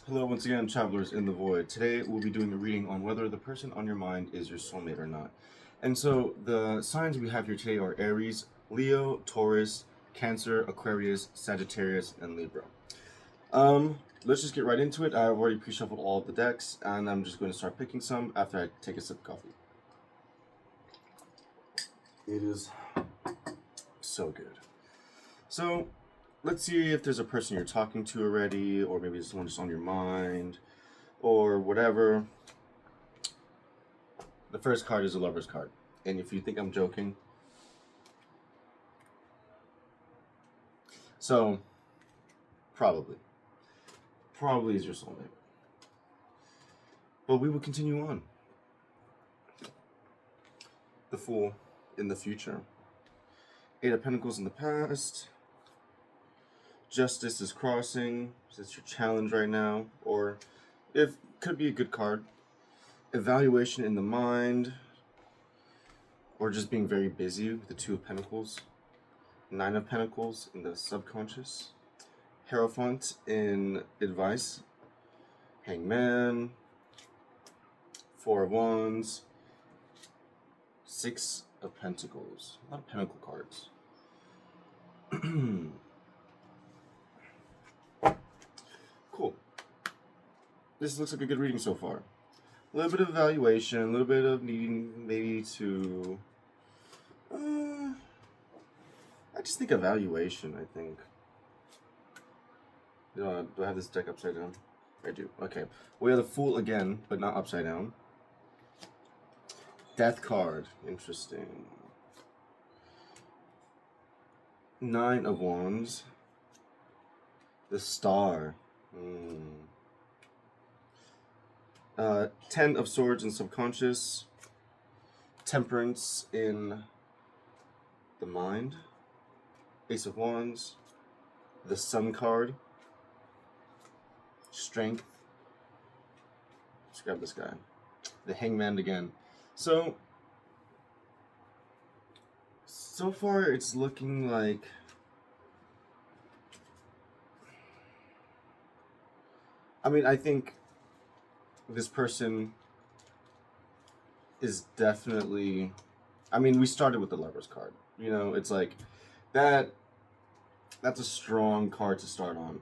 Hello, once again, travelers in the void. Today we'll be doing a reading on whether the person on your mind is your soulmate or not. And so the signs we have here today are Aries, Leo, Taurus, Cancer, Aquarius, Sagittarius, and Libra. Let's just get right into it. I've already pre-shuffled all of the decks, and I'm just going to start picking some after I take a sip of coffee. It is so good. So let's see if there's a person you're talking to already, or maybe someone just on your mind, or whatever. The first card is a lover's card. And if you think I'm joking, so probably is your soulmate. But we will continue on. The Fool in the future. Eight of Pentacles in the past. Justice is crossing. So it's your challenge right now. Or it could be a good card. Evaluation in the mind. Or just being very busy with the Two of Pentacles. Nine of Pentacles in the subconscious. Hierophant in advice. Hangman. Four of Wands. Six of Pentacles. A lot of Pentacle cards. Cool. This looks like a good reading so far. A little bit of evaluation, a little bit of needing maybe to... I just think evaluation, I think. Do I have this deck upside down? I do. Okay. We have the Fool again, but not upside down. Death card. Interesting. Nine of Wands. The Star. 10 of Swords in subconscious. Temperance in the mind. Ace of Wands. The Sun card. Strength. Let's grab this guy. The Hangman again. So far it's looking like I think this person is definitely we started with the Lover's card. You know, it's like that's a strong card to start on.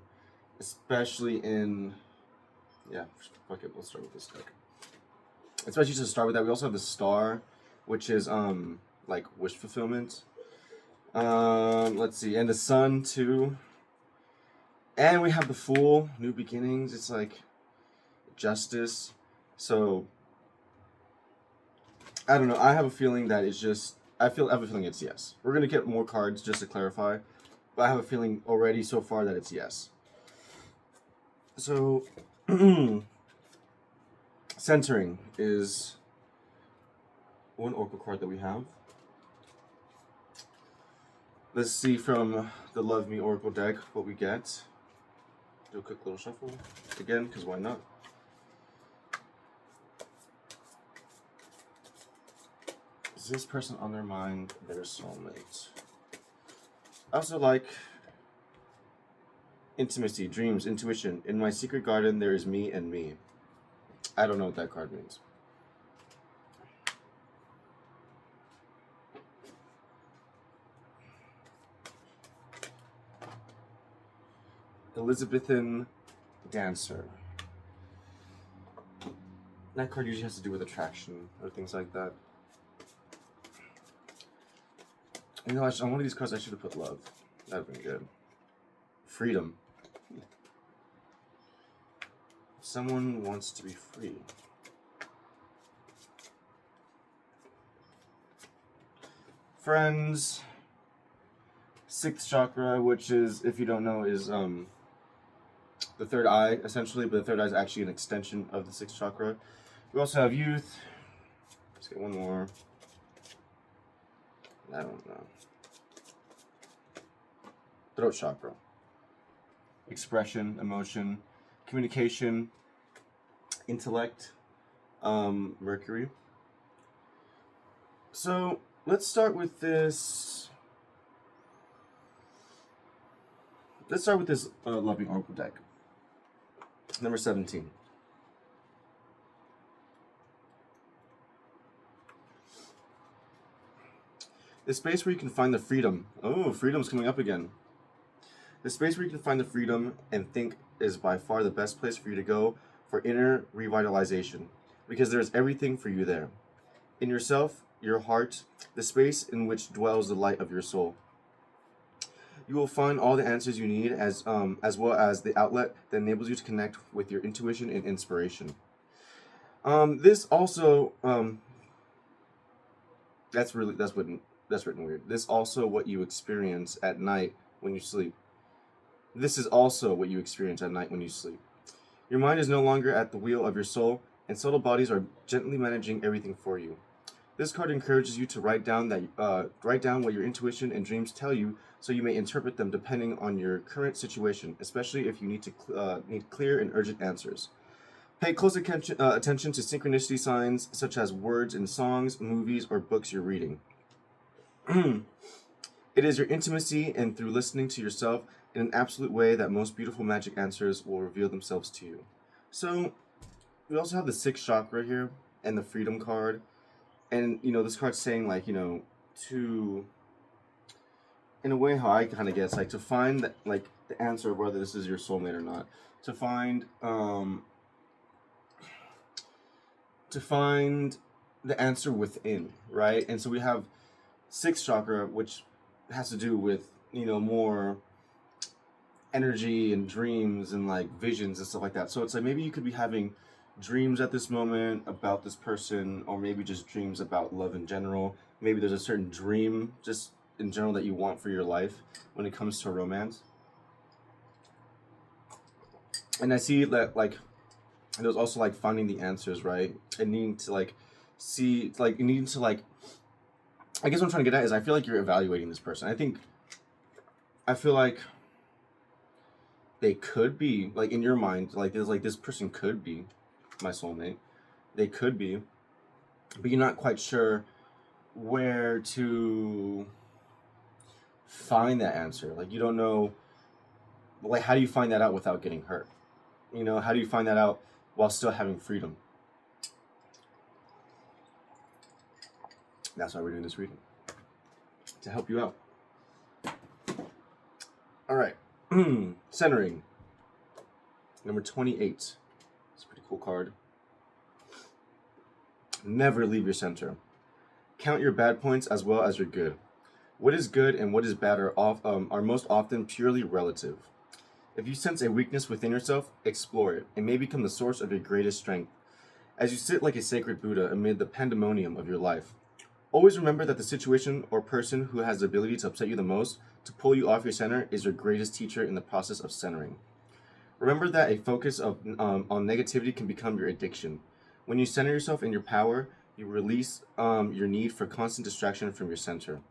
Especially in fuck it, let's start with this deck. Especially to start with that, we also have the Star, which is like wish fulfillment. Let's see, and the Sun too. And we have the Fool, new beginnings. It's like justice. So I don't know. I have a feeling that it's just I have a feeling it's yes. We're gonna get more cards just to clarify, but I have a feeling already so far that it's yes. So centering is one oracle card that we have. Let's see from the Love Me Oracle deck what we get. Do a quick little shuffle again, because why not? Is this person on their mind their soulmate? I also like intimacy, dreams, intuition. In my secret garden, there is me and me. I don't know what that card means. Elizabethan Dancer. That card usually has to do with attraction or things like that. You know, on one of these cards I should have put love. That would have been good. Freedom. Someone wants to be free. Friends. Sixth chakra, which is, if you don't know, is the third eye, essentially, but the third eye is actually an extension of the sixth chakra. We also have youth. Let's get one more. I don't know. Throat chakra. Expression, emotion, communication, intellect, Mercury. So let's start with this. Let's start with this Loving Oracle deck. Number 17. The space where you can find the freedom. Oh, freedom's coming up again. The space where you can find the freedom and think is by far the best place for you to go for inner revitalization, because there's everything for you there. In yourself, your heart, the space in which dwells the light of your soul. You will find all the answers you need, as well as the outlet that enables you to connect with your intuition and inspiration. This also that's written weird. This also what you experience at night when you sleep. This is also what you experience at night when you sleep. Your mind is no longer at the wheel of your soul, and subtle bodies are gently managing everything for you. This card encourages you to write down what your intuition and dreams tell you, so you may interpret them depending on your current situation, especially if you need clear and urgent answers. Pay close attention to synchronicity signs such as words in songs, movies, or books you're reading. It is your intimacy and through listening to yourself in an absolute way that most beautiful magic answers will reveal themselves to you. So, we also have the sixth chakra here and the freedom card. And, this card's saying, like, to, in a way, how I kind of guess, like, to find, the answer of whether this is your soulmate or not. To find the answer within, right? And so we have sixth chakra, which has to do with, more energy and dreams and, like, visions and stuff like that. So it's like maybe you could be having dreams at this moment about this person, or maybe just dreams about love in general. Maybe there's a certain dream just in general that you want for your life when it comes to romance. And I see that, like, there's also, like, finding the answers, right? And needing to, like, see, like, needing to, like, I guess what I'm trying to get at is I feel like you're evaluating this person. I feel like they could be, like, in your mind, like, there's, like, this person could be my soulmate. They could be, but you're not quite sure where to find that answer. Like, you don't know, like, how do you find that out without getting hurt? How do you find that out while still having freedom? That's why we're doing this reading, to help you out. All right. Centering. Number 28. It's a pretty cool card. Never leave your center. Count your bad points as well as your good. What is good and what is bad are most often purely relative. If you sense a weakness within yourself, explore it. It may become the source of your greatest strength. As you sit like a sacred Buddha amid the pandemonium of your life, always remember that the situation or person who has the ability to upset you the most, to pull you off your center, is your greatest teacher in the process of centering. Remember that a focus on negativity can become your addiction. When you center yourself in your power, you release your need for constant distraction from your center.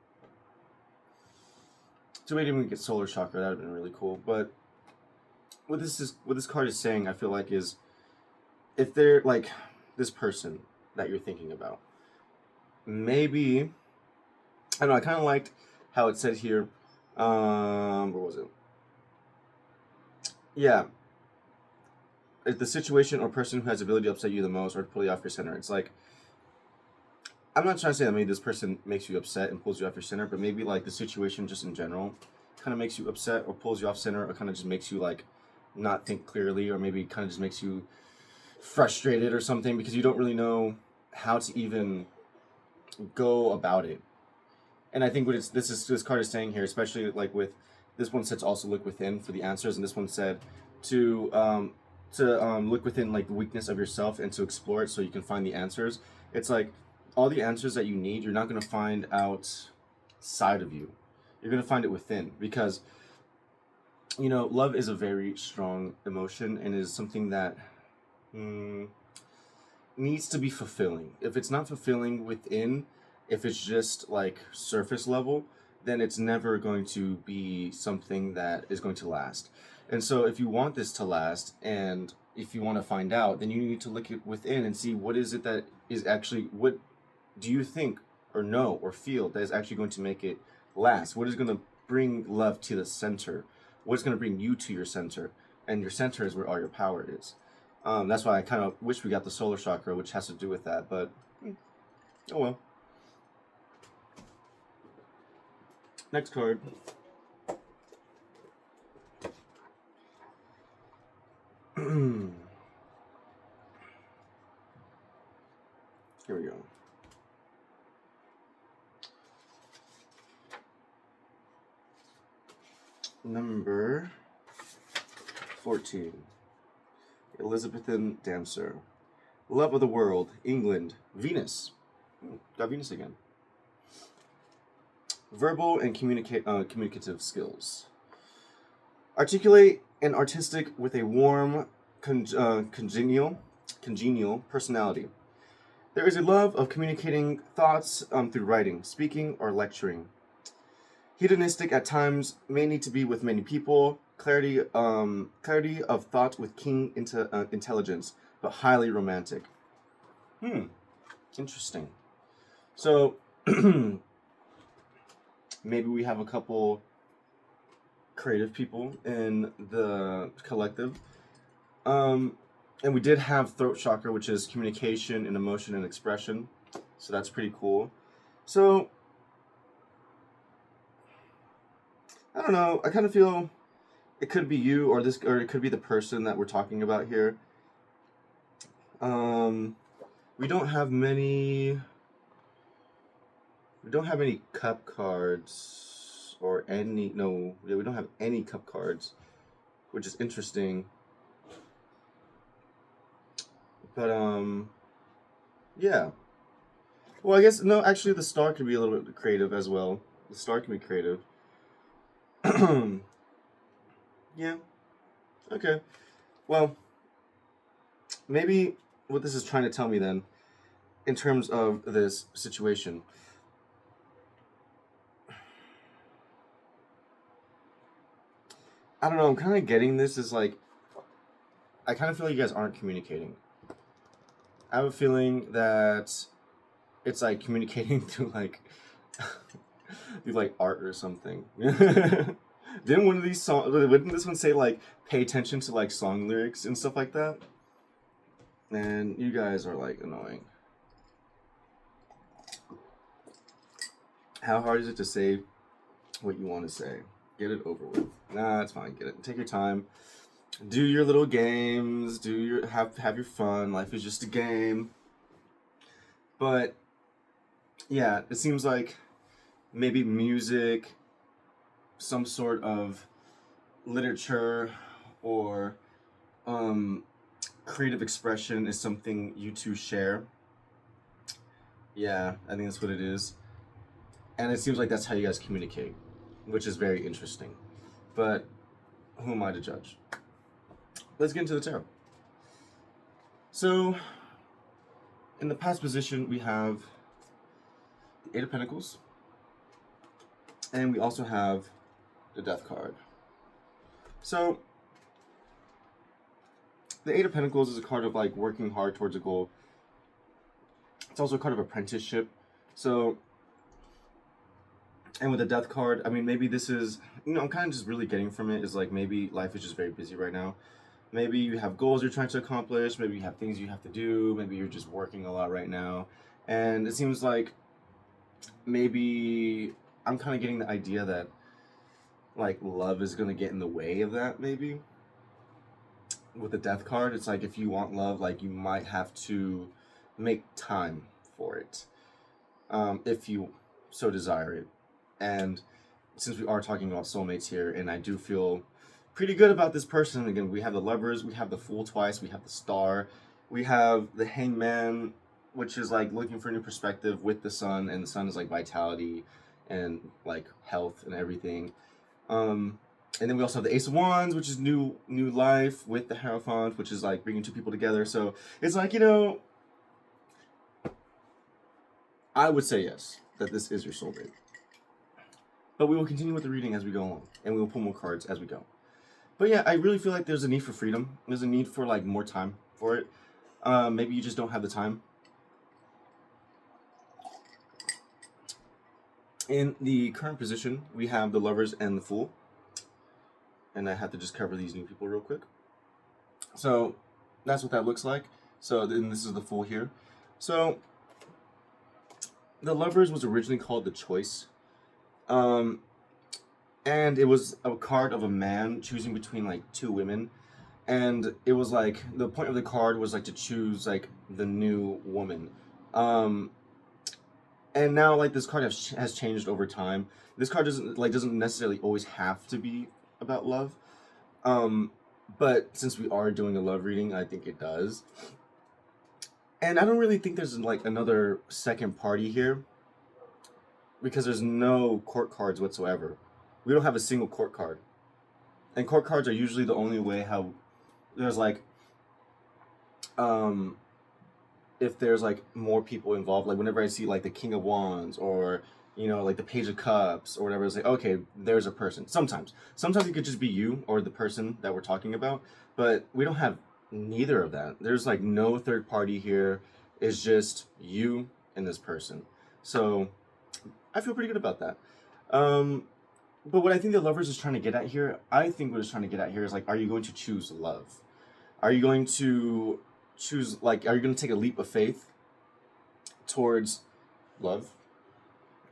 So maybe we get solar chakra. That would have been really cool. But what this card is saying, I feel like, is if they're like this person that you're thinking about, maybe, I don't know, I kind of liked how it said here, where was it? Yeah. If the situation or person who has the ability to upset you the most or to pull you off your center, it's like, I'm not trying to say that maybe this person makes you upset and pulls you off your center, but maybe, like, the situation just in general kind of makes you upset or pulls you off center, or kind of just makes you, like, not think clearly, or maybe kind of just makes you frustrated or something because you don't really know how to even go about it. And I think what this card is saying here, especially like with this one, said to also look within for the answers, and this one said to look within, like, the weakness of yourself and to explore it so you can find the answers. It's like all the answers that you need, you're not going to find outside of you. You're going to find it within, because love is a very strong emotion and is something that needs to be fulfilling. If it's not fulfilling within, if it's just like surface level, then it's never going to be something that is going to last. And so if you want this to last, and if you want to find out, then you need to look within and see what is it that is actually, what do you think or know or feel that is actually going to make it last? What is going to bring love to the center? What's going to bring you to your center? and your center is where all your power is. That's why I kind of wish we got the solar chakra, which has to do with that, but oh well. Next card. Here we go. Number 14. Elizabethan Dancer. Love of the World, England, Venus. Got Venus again. Verbal and communicative skills. Articulate and artistic with a warm, congenial personality. There is a love of communicating thoughts through writing, speaking, or lecturing. Hedonistic at times, may need to be with many people. Clarity of thought with keen intelligence, but highly romantic. Interesting. So maybe we have a couple creative people in the collective. And we did have throat chakra, which is communication and emotion and expression. So that's pretty cool. So I don't know. I kind of feel it could be you or it could be the person that we're talking about here. We don't have many cup cards or we don't have any cup cards, which is interesting. But yeah. Well, I guess no, actually the star could be a little bit creative as well. The star can be creative. Yeah. Okay. Well, maybe what this is trying to tell me then, in terms of this situation, I don't know, I'm kind of getting this as like, I kind of feel like you guys aren't communicating. I have a feeling that it's like communicating through like, art or something. Didn't one of these wouldn't this one say like, pay attention to like song lyrics and stuff like that? And you guys are like annoying. How hard is it to say what you want to say? Get it over with. Nah, it's fine. Get it. Take your time. Do your little games. Have your fun. Life is just a game. But yeah, it seems like maybe music, some sort of literature, or creative expression is something you two share. Yeah, I think that's what it is. And it seems like that's how you guys communicate, which is very interesting. But who am I to judge? Let's get into the tarot. So, in the past position, we have the Eight of Pentacles, and we also have the Death card. So, the Eight of Pentacles is a card of like working hard towards a goal. It's also a card of apprenticeship. So, and with the Death card, I mean, maybe this is, I'm kind of just really getting from it is like maybe life is just very busy right now. Maybe you have goals you're trying to accomplish. Maybe you have things you have to do. Maybe you're just working a lot right now. And it seems like maybe I'm kind of getting the idea that like love is going to get in the way of that maybe. With the Death card, it's like if you want love, like you might have to make time for it. If you so desire it. And since we are talking about soulmates here, and I do feel pretty good about this person. Again, we have the Lovers, we have the Fool twice, we have the Star, we have the Hangman, which is like looking for a new perspective with the Sun, and the Sun is like vitality and like health and everything. And then we also have the Ace of Wands, which is new life, with the Hierophant, which is like bringing two people together. So it's like, I would say yes, that this is your soulmate. But we will continue with the reading as we go along, and we will pull more cards as we go. But yeah, I really feel like there's a need for freedom. There's a need for like more time for it. Maybe you just don't have the time. In the current position, we have the Lovers and the Fool. And I have to just cover these new people real quick. So that's what that looks like. So then this is the full here. So the Lovers was originally called the Choice. Um, and it was a card of a man choosing between like two women. And it was like the point of the card was like to choose like the new woman. Um, and now like this card has changed over time. This card doesn't necessarily always have to be about love. Um, but since we are doing a love reading, I think it does. And I don't really think there's like another second party here because there's no court cards whatsoever. We don't have a single court card. And court cards are usually the only way how there's like um if there's like more people involved, like whenever I see like the King of Wands or like the Page of Cups or whatever, it's like okay, there's a person. Sometimes it could just be you or the person that we're talking about, but we don't have neither of that. There's like no third party here. It's just you and this person. So I feel pretty good about that. um but what I think the Lovers is trying to get at here, I think what it's trying to get at here is like, are you going to choose love? Are you going to are you going to take a leap of faith towards love?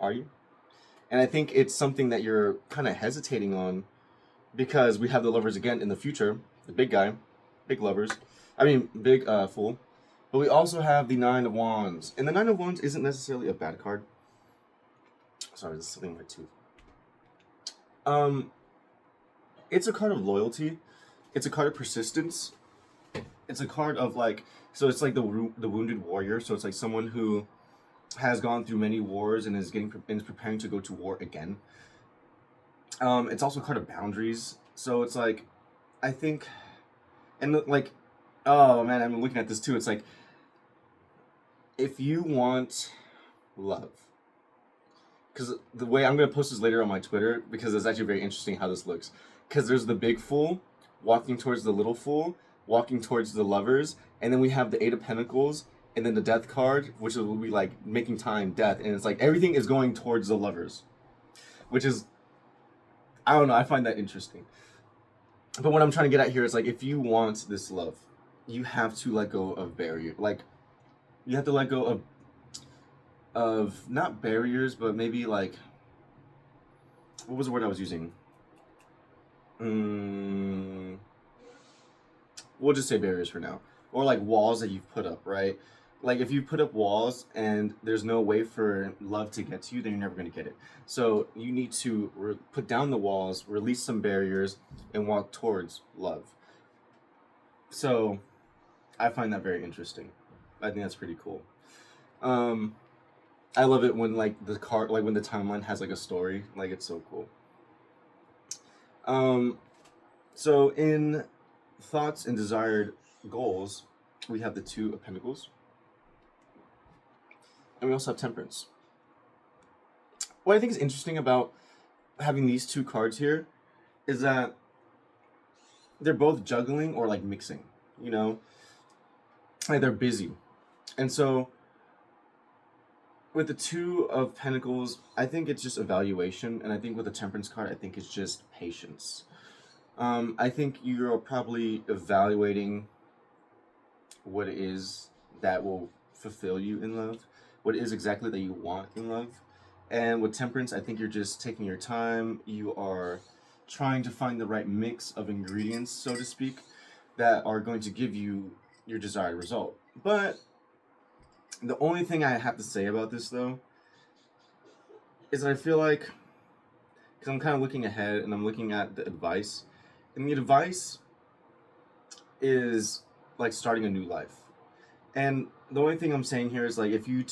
Are you? And I think it's something that you're kind of hesitating on because we have the Lovers again in the future, the big guy, big Lovers. I mean, big Fool. But we also have the Nine of Wands. And the Nine of Wands isn't necessarily a bad card. Sorry, this is something in my tooth. It's a card of loyalty. It's a card of persistence. It's a card of like, so it's like the wounded warrior. So it's like someone who has gone through many wars and is preparing to go to war again. It's also a card of boundaries. So it's like, I think, and like, oh man, I'm looking at this too. It's like, if you want love, because the way I'm gonna post this later on my Twitter, because it's actually very interesting how this looks. Because there's the big Fool walking towards the little Fool, walking towards the Lovers, and then we have the Eight of Pentacles, and then the Death card, which will be like making time, death, and it's like everything is going towards the Lovers, which is, I don't know, I find that interesting. But what I'm trying to get at here is like, if you want this love, you have to let go of barrier. Like, you have to let go of not barriers, but maybe like, what was the word I was using? We'll just say barriers for now, or like walls that you've put up, right? Like if you put up walls and there's no way for love to get to you, then you're never going to get it. So you need to put down the walls, release some barriers, and walk towards love. So I find that very interesting. I think that's pretty cool. I love it when like the card, like when the timeline has like a story, like it's so cool. So in thoughts and desired goals, we have the Two of Pentacles, and we also have Temperance. What I think is interesting about having these two cards here is that they're both juggling or like mixing, like they're busy. And so with the Two of Pentacles, I think it's just evaluation, and I think with the Temperance card, I think it's just patience. I think you're probably evaluating what it is that will fulfill you in love, what it is exactly that you want in love. And with Temperance, I think you're just taking your time. You are trying to find the right mix of ingredients, so to speak, that are going to give you your desired result. But the only thing I have to say about this, though, is that I feel like, because I'm kind of looking ahead and I'm looking at the advice, and the advice is like starting a new life. And the only thing I'm saying here is like, if you're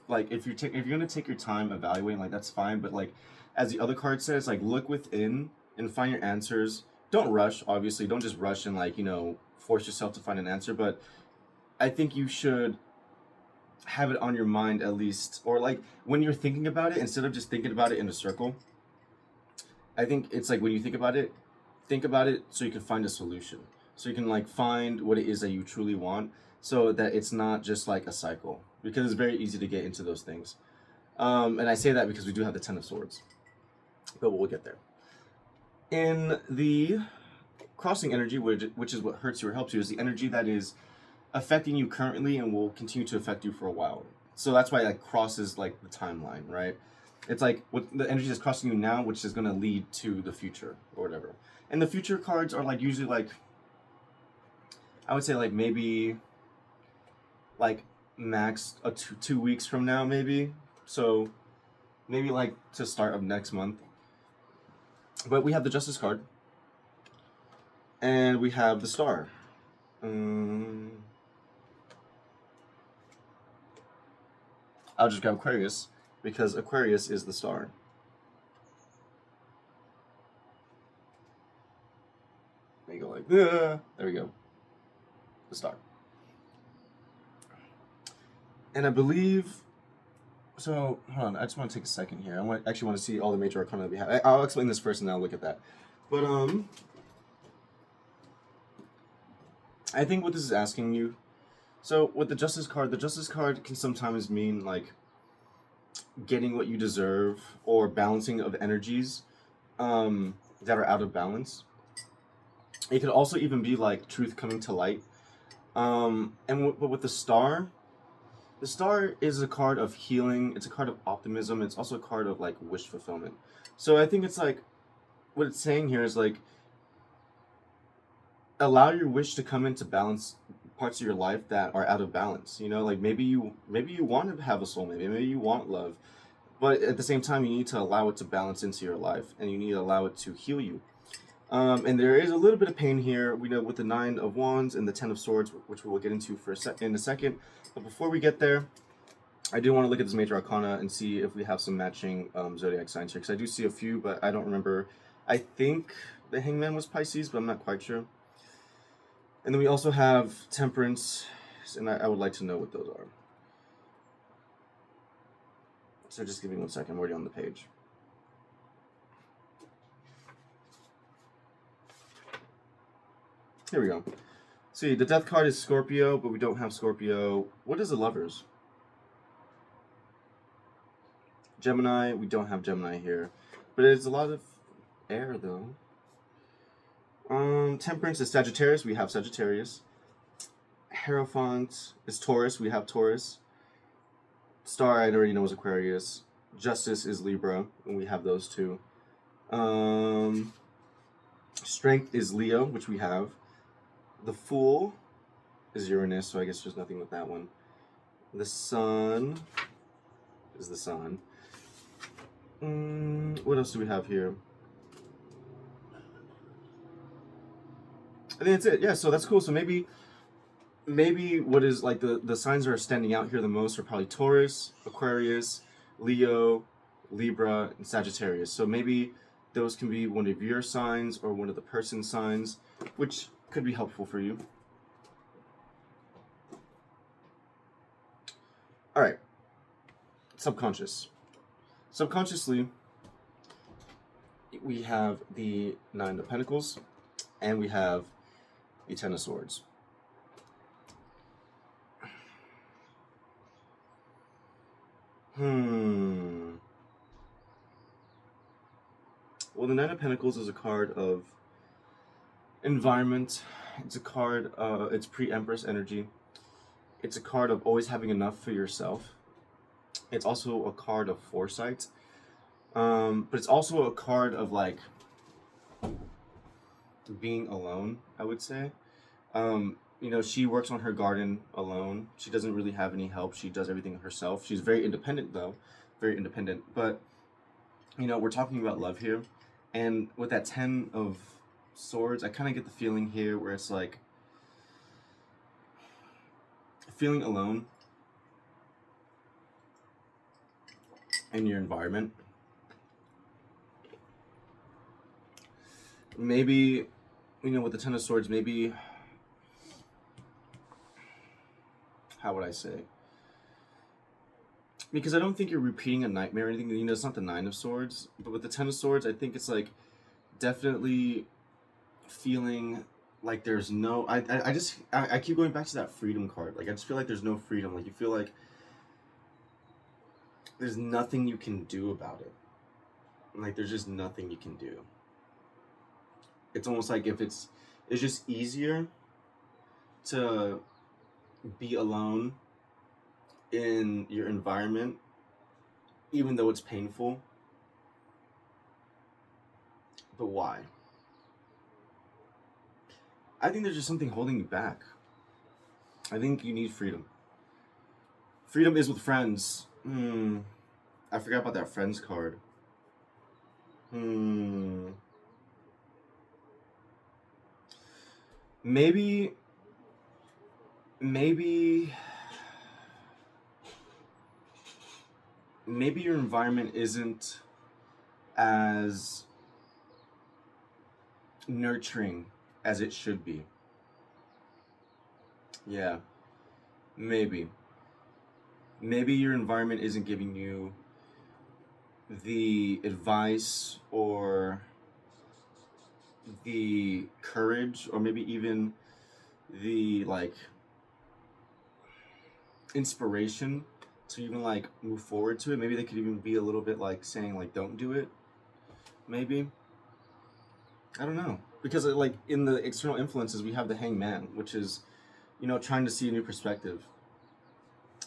gonna take your time evaluating, like that's fine. But like, as the other card says, like look within and find your answers. Don't rush, obviously. Don't just rush and like force yourself to find an answer. But I think you should have it on your mind at least, or like when you're thinking about it, instead of just thinking about it in a circle. I think it's like when you think about it so you can find a solution. So you can like find what it is that you truly want, so that it's not just like a cycle, because it's very easy to get into those things. And I say that because we do have the Ten of Swords, but we'll get there. In the crossing energy, which is what hurts you or helps you, is the energy that is affecting you currently and will continue to affect you for a while. So that's why like crosses like the timeline, right? It's like what the energy that's crossing you now, which is going to lead to the future or whatever. And the future cards are like usually like, I would say like maybe like max a 2 weeks from now, maybe. So maybe like to start of next month. But we have the Justice card, and we have the Star. I'll just grab Aquarius because Aquarius is the star. There you go, like, there we go. The star. And I believe, so hold on, I just want to take a second here. I actually want to see all the major arcana that we have. I'll explain this first and then I'll look at that. But I think what this is asking you, so with the Justice card can sometimes mean like getting what you deserve or balancing of energies that are out of balance. It could also even be like truth coming to light. But with the Star is a card of healing. It's a card of optimism. It's also a card of like wish fulfillment. So I think it's like, what it's saying here is like, allow your wish to come into balance parts of your life that are out of balance. You know, like maybe you want to have a soulmate, maybe you want love, but at the same time you need to allow it to balance into your life, and you need to allow it to heal you. And there is a little bit of pain here, we know, with the 9 of Wands and the 10 of Swords, which we will get into in a second. But before we get there, I do want to look at this major arcana and see if we have some matching zodiac signs here, because I do see a few, but I don't remember. I think the Hangman was Pisces, but I'm not quite sure. And then we also have Temperance, and I would like to know what those are. So just give me 1 second, I'm already on the page. Here we go. See, the Death card is Scorpio, but we don't have Scorpio. What is the Lovers? Gemini, we don't have Gemini here. But it's a lot of air, though. Temperance is Sagittarius, we have Sagittarius. Hierophant is Taurus, we have Taurus. Star, I already know, is Aquarius. Justice is Libra, and we have those two. Strength is Leo, which we have. The Fool is Uranus, so I guess there's nothing with that one. The Sun is the Sun. What else do we have here? I think that's it. Yeah, so that's cool. So maybe what is like the signs that are standing out here the most are probably Taurus, Aquarius, Leo, Libra, and Sagittarius. So maybe those can be one of your signs or one of the person's signs, which could be helpful for you. All right. Subconscious. Subconsciously, we have the 9 of Pentacles, and we have the 10 of Swords. Well, the 9 of Pentacles is a card of environment. It's a card, it's pre-Empress energy. It's a card of always having enough for yourself. It's also a card of foresight. But it's also a card of like being alone, I would say. You know, she works on her garden alone. She doesn't really have any help. She does everything herself. She's very independent, though. Very independent. But, you know, we're talking about love here. And with that 10 of Swords, I kind of get the feeling here where it's like feeling alone in your environment. Maybe, you know, with the 10 of Swords, maybe, how would I say? Because I don't think you're repeating a nightmare or anything. You know, it's not the 9 of Swords. But with the 10 of Swords, I think it's like definitely feeling like there's no... I keep going back to that freedom card. Like, I just feel like there's no freedom. Like, you feel like there's nothing you can do about it. Like, there's just nothing you can do. It's almost like if It's just easier to be alone in your environment, even though it's painful. But why? I think there's just something holding you back. I think you need freedom. Freedom is with friends. I forgot about that friends card. Hmm. Maybe, maybe, maybe your environment isn't as nurturing as it should be. Yeah, maybe. Maybe your environment isn't giving you the advice or the courage or maybe even the like inspiration to even like move forward to it. Maybe they could even be a little bit like saying like don't do it. Maybe. I don't know. Because like in the external influences we have the hangman, which is, trying to see a new perspective.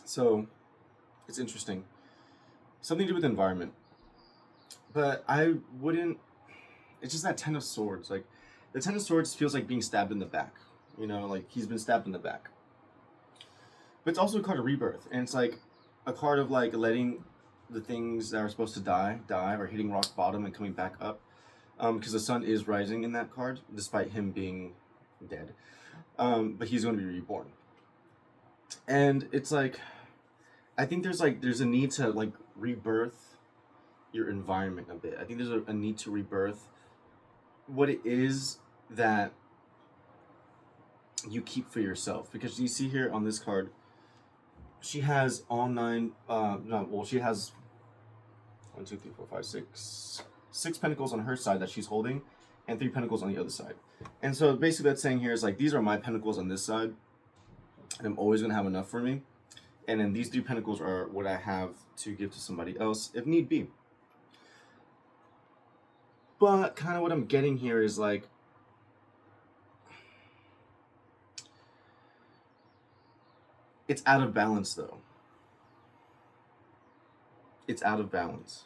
So it's interesting. Something to do with environment. But I wouldn't it's just that Ten of Swords. Like the Ten of Swords feels like being stabbed in the back. Like he's been stabbed in the back. But it's also a card of rebirth, and it's like a card of like letting the things that are supposed to die, or hitting rock bottom and coming back up. Because the sun is rising in that card, despite him being dead. But he's going to be reborn. And it's like, I think there's a need to like rebirth your environment a bit. I think there's a need to rebirth what it is that you keep for yourself. Because you see here on this card, she has all nine. No, well, she has 1, 2, 3, 4, 5, 6, 6 pentacles on her side that she's holding, and 3 pentacles on the other side. And so basically, that's saying here is like these are my pentacles on this side, and I'm always gonna have enough for me. And then these 3 pentacles are what I have to give to somebody else if need be. But kind of what I'm getting here is like, it's out of balance though. It's out of balance.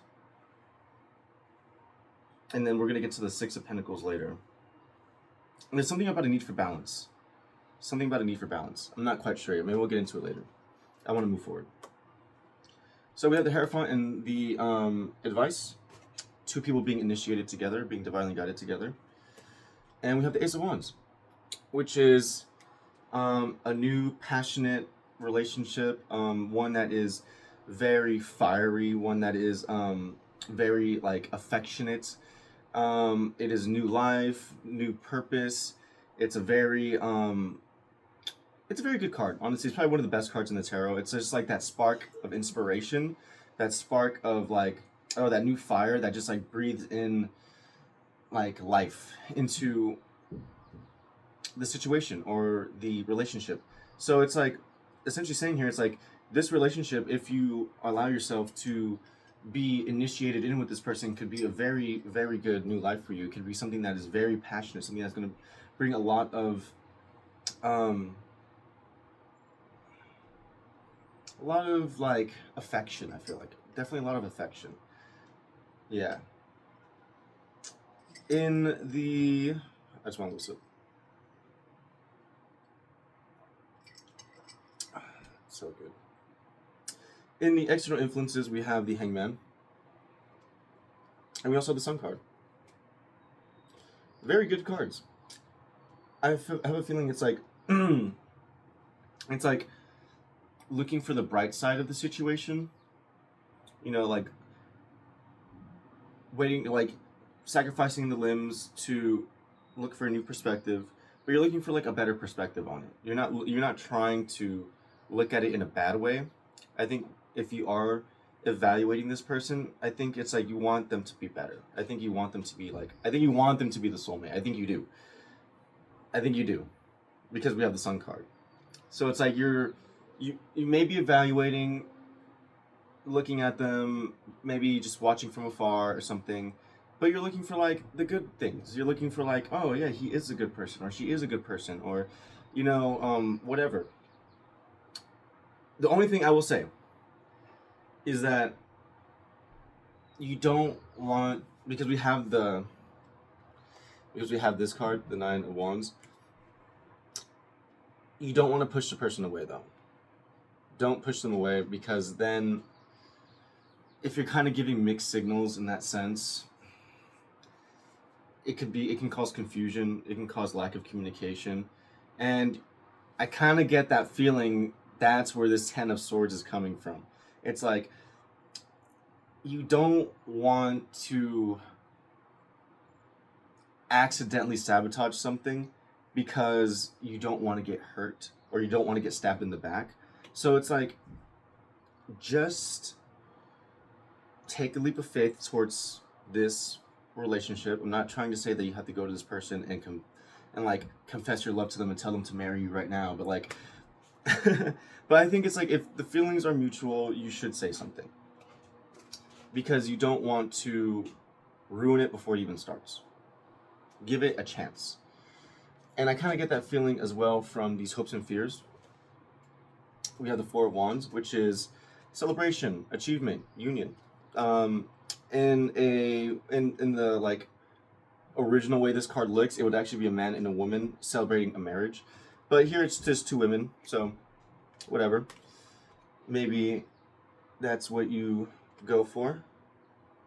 And then we're going to get to the 6 of Pentacles later. And there's something about a need for balance. Something about a need for balance. I'm not quite sure yet. Maybe we'll get into it later. I want to move forward. So we have the Hierophant and the advice. 2 people being initiated together, being divinely guided together. And we have the Ace of Wands, which is a new passionate relationship. One that is very fiery. One that is very like affectionate. It is new life, new purpose. It's a very good card. Honestly, it's probably one of the best cards in the tarot. It's just like that spark of inspiration, that spark of like, oh, that new fire that just like breathes in like life into the situation or the relationship. So it's like essentially saying here, it's like this relationship, if you allow yourself to be initiated in with this person, could be a very, very good new life for you. It could be something that is very passionate, something that's going to bring a lot of like affection. I feel like definitely a lot of affection. Yeah. In the, I just want to listen. So good. In the external influences, we have the Hangman. And we also have the Sun card. Very good cards. I have a feeling it's like, it's like looking for the bright side of the situation. Like waiting, like sacrificing the limbs to look for a new perspective. But you're looking for like a better perspective on it. You're not trying to look at it in a bad way. I think if you are evaluating this person, I think it's like you want them to be better. I think you want them to be like, I think you want them to be the soulmate. I think you do. Because we have the Sun card. So it's like you may be evaluating, looking at them, maybe just watching from afar or something, but you're looking for like the good things. You're looking for like, oh yeah, he is a good person, or she is a good person, or whatever. The only thing I will say is that you don't want, because we have this card, the Nine of Wands. You don't want to push the person away though. Don't push them away, because then if you're kind of giving mixed signals in that sense, it can cause confusion, it can cause lack of communication. And I kind of get that feeling that's where this Ten of Swords is coming from. It's like you don't want to accidentally sabotage something because you don't want to get hurt or you don't want to get stabbed in the back. So it's like, just take a leap of faith towards this relationship. I'm not trying to say that you have to go to this person and like confess your love to them and tell them to marry you right now, but like but I think it's like, if the feelings are mutual, you should say something, because you don't want to ruin it before it even starts. Give it a chance. And I kind of get that feeling as well from these hopes and fears. We have the Four of Wands, which is celebration, achievement, union. In the like original way this card looks, it would actually be a man and a woman celebrating a marriage. But here it's just two women, so whatever. Maybe that's what you go for.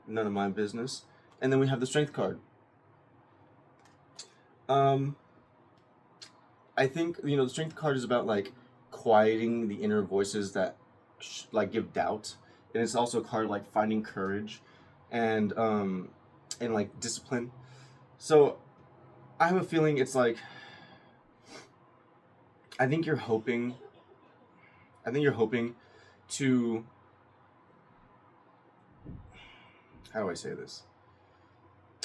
None of my business. And then we have the Strength card. I think, the Strength card is about like quieting the inner voices that like give doubt, and it's also a card like finding courage and like discipline. So I have a feeling it's like, I think you're hoping to, how do I say this?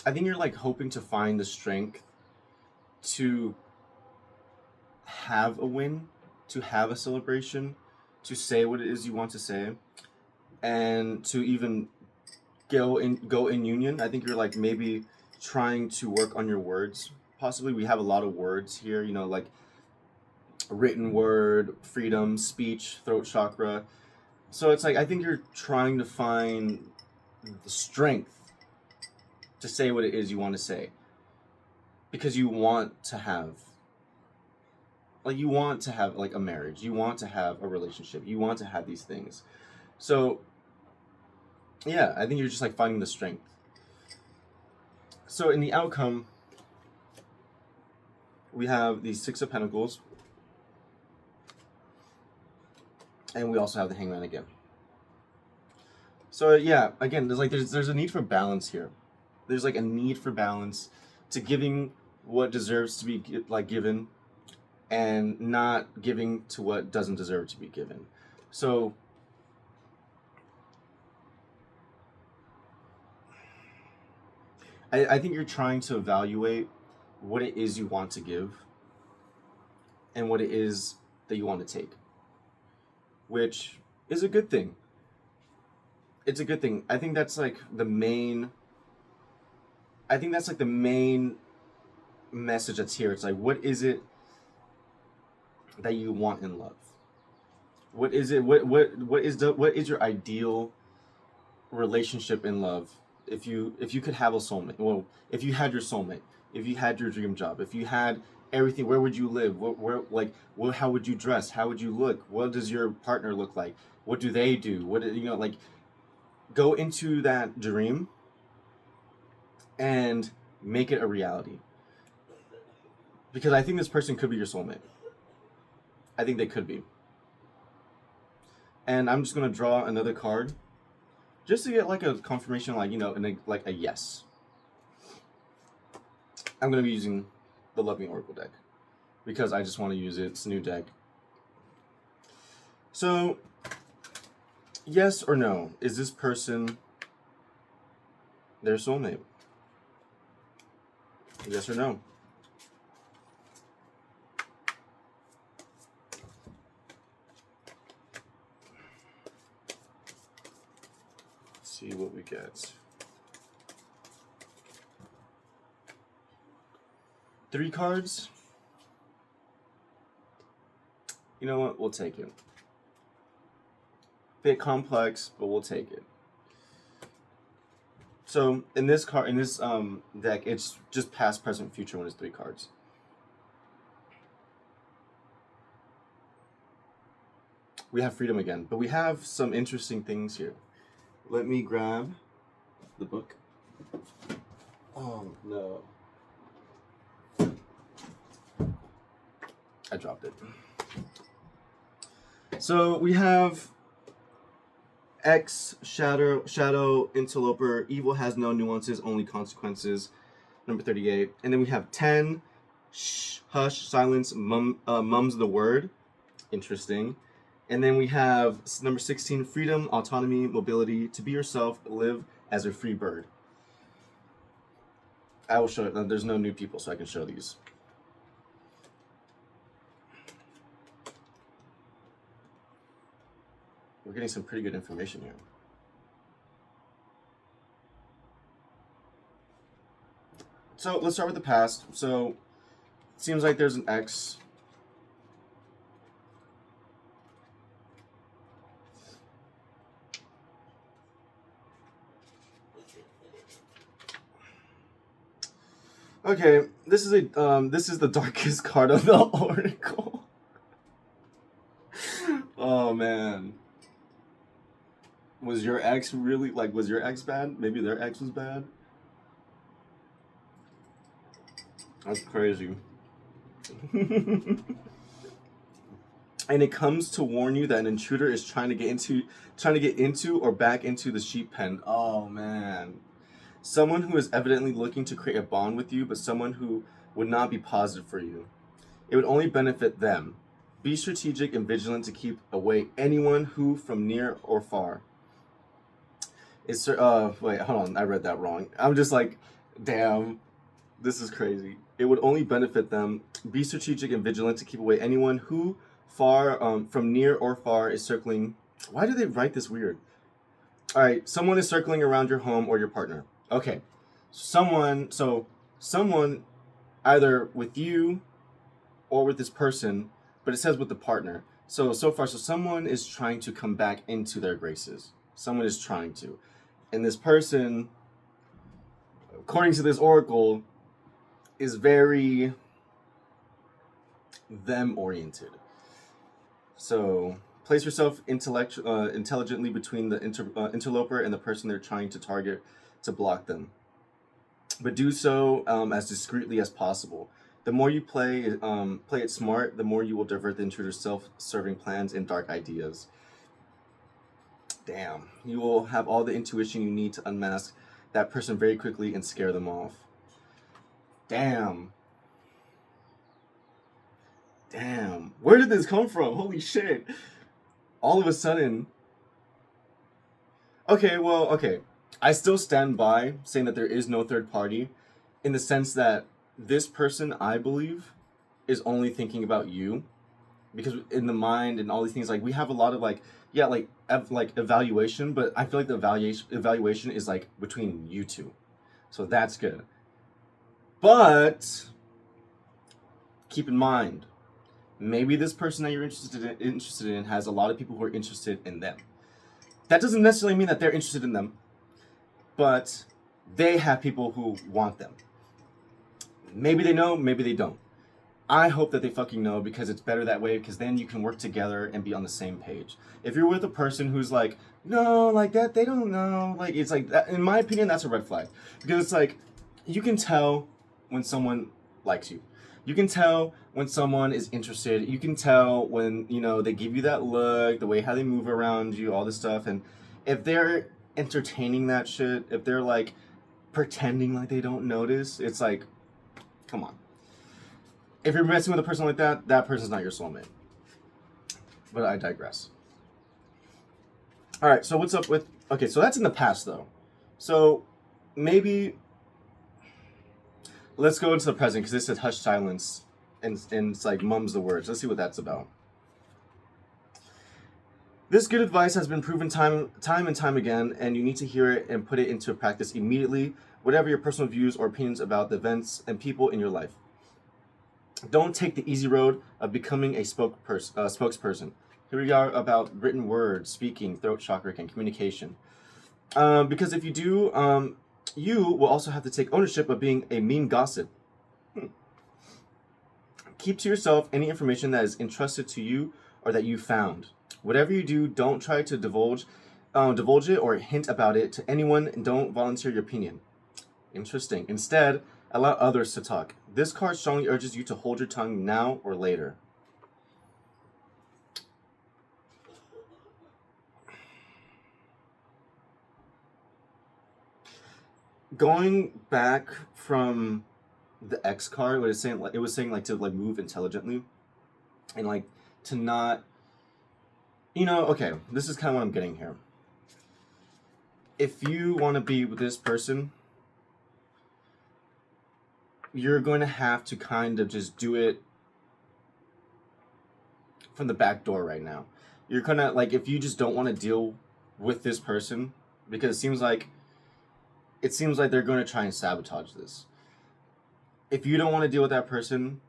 I think you're like hoping to find the strength to have a win, to have a celebration, to say what it is you want to say, and to even go in union. I think you're like maybe trying to work on your words. Possibly we have a lot of words here, like written word, freedom, speech, throat chakra. So it's like, I think you're trying to find the strength to say what it is you want to say, because you want to have like a marriage, you want to have a relationship, you want to have these things. So yeah, I think you're just like finding the strength. So in the outcome, we have the Six of Pentacles, and we also have the Hangman again. So yeah, again, there's a need for balance here. There's like a need for balance to giving what deserves to be like given, and not giving to what doesn't deserve to be given. So I think you're trying to evaluate what it is you want to give and what it is that you want to take, which is a good thing. It's a good thing. I think that's like the main message that's here. It's like, what is it that you want in love? What is it? What is your ideal relationship in love? If you could have a soulmate, well, if you had your soulmate, if you had your dream job, if you had everything, where would you live? How would you dress? How would you look? What does your partner look like? What do they do? Like, go into that dream and make it a reality. Because I think this person could be your soulmate. I think they could be. And I'm just going to draw another card just to get like a confirmation, like a yes. I'm going to be using the Love Me Oracle deck because I just want to use it. It's a new deck. So, yes or no, is this person their soulmate? Yes or no? Let's see what we get. 3 cards. You know what? We'll take it. Bit complex, but we'll take it. So in this deck, it's just past, present, future when it's 3 cards. We have freedom again, but we have some interesting things here. Let me grab the book. Oh no. I dropped it. So we have X, Shadow, Interloper, Evil has no nuances, only consequences, number 38. And then we have 10, Shh, Hush, Silence, Mum's the Word, interesting. And then we have number 16, Freedom, Autonomy, Mobility, to be yourself, live as a free bird. I will show it. There's no new people, so I can show these. We're getting some pretty good information here. So let's start with the past. So it seems like there's an X. Okay, this is the darkest card of the article. Oh man. Was your ex really, like, was your ex bad? Maybe their ex was bad? That's crazy. And it comes to warn you that an intruder is trying to get into or back into the sheep pen. Oh man. Someone who is evidently looking to create a bond with you, but someone who would not be positive for you. It would only benefit them. Be strategic and vigilant to keep away anyone who, from near or far, is wait, hold on, I read that wrong. I'm just like, damn, this is crazy. It would only benefit them. Be strategic and vigilant to keep away anyone who, from near or far, is circling. Why do they write this weird? All right, someone is circling around your home or your partner. Okay, someone either with you or with this person, but it says with the partner. So someone is trying to come back into their graces. Someone is trying to. And this person, according to this oracle, is very them-oriented. So place yourself intelligently between the interloper and the person they're trying to target to block them. But do so as discreetly as possible. The more you play it smart, the more you will divert the intruder's self-serving plans and dark ideas. Damn. You will have all the intuition you need to unmask that person very quickly and scare them off. Damn. Damn. Where did this come from? Holy shit. All of a sudden. Okay. I still stand by saying that there is no third party in the sense that this person, I believe, is only thinking about you. Because in the mind and all these things, like, we have a lot of, like, yeah, like evaluation, but I feel like the evaluation is, like, between you two. So that's good. But keep in mind, maybe this person that you're interested in has a lot of people who are interested in them. That doesn't necessarily mean that they're interested in them, but they have people who want them. Maybe they know, maybe they don't. I hope that they fucking know, because it's better that way, because then you can work together and be on the same page. If you're with a person who's like, no, like that, they don't know, like, it's like, that, in my opinion, that's a red flag. Because it's like, you can tell when someone likes you. You can tell when someone is interested. You can tell when, they give you that look, the way how they move around you, all this stuff. And if they're entertaining that shit, if they're like pretending like they don't notice, it's like, come on. If you're messing with a person like that, that person's not your soulmate. But I digress. All right, so what's up with... Okay, so that's in the past, though. So maybe... Let's go into the present, because this said hush silence, and it's like mum's the words. Let's see what that's about. This good advice has been proven time and time again, and you need to hear it and put it into practice immediately, whatever your personal views or opinions about the events and people in your life. Don't take the easy road of becoming a spokesperson. Here we are about written words, speaking, throat chakra, and communication. Because if you do, you will also have to take ownership of being a mean gossip. Keep to yourself any information that is entrusted to you or that you found. Whatever you do, don't try to divulge it or hint about it to anyone, and don't volunteer your opinion. Interesting. Instead, allow others to talk. This card strongly urges you to hold your tongue now or later. Going back from the X card, what it's saying, it was saying like to like move intelligently, and like to not, okay, this is kind of what I'm getting here. If you want to be with this person, you're going to have to kind of just do it from the back door right now. You're gonna, like, if you just don't want to deal with this person, because it seems like they're going to try and sabotage this. If you don't want to deal with that person,